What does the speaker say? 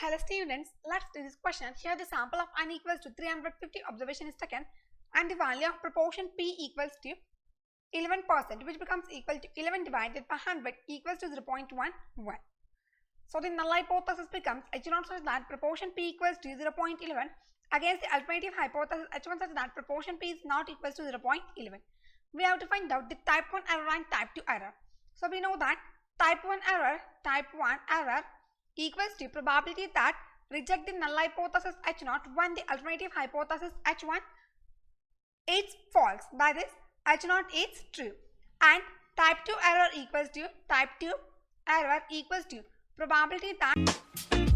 Hello students, let's do this question. Here the sample of n equals to 350 observation is taken and the value of proportion p equals to 11%, which becomes equal to 11 divided by 100 equals to 0.11. So the null hypothesis becomes H0 such that proportion p equals to 0.11 against the alternative hypothesis H1 such that proportion p is not equals to 0.11. We have to find out the type 1 error and type 2 error. So we know that type 1 error equals to probability that reject the null hypothesis H0 when the alternative hypothesis H1 is false, that is H0 is true, and type 2 error equals to probability that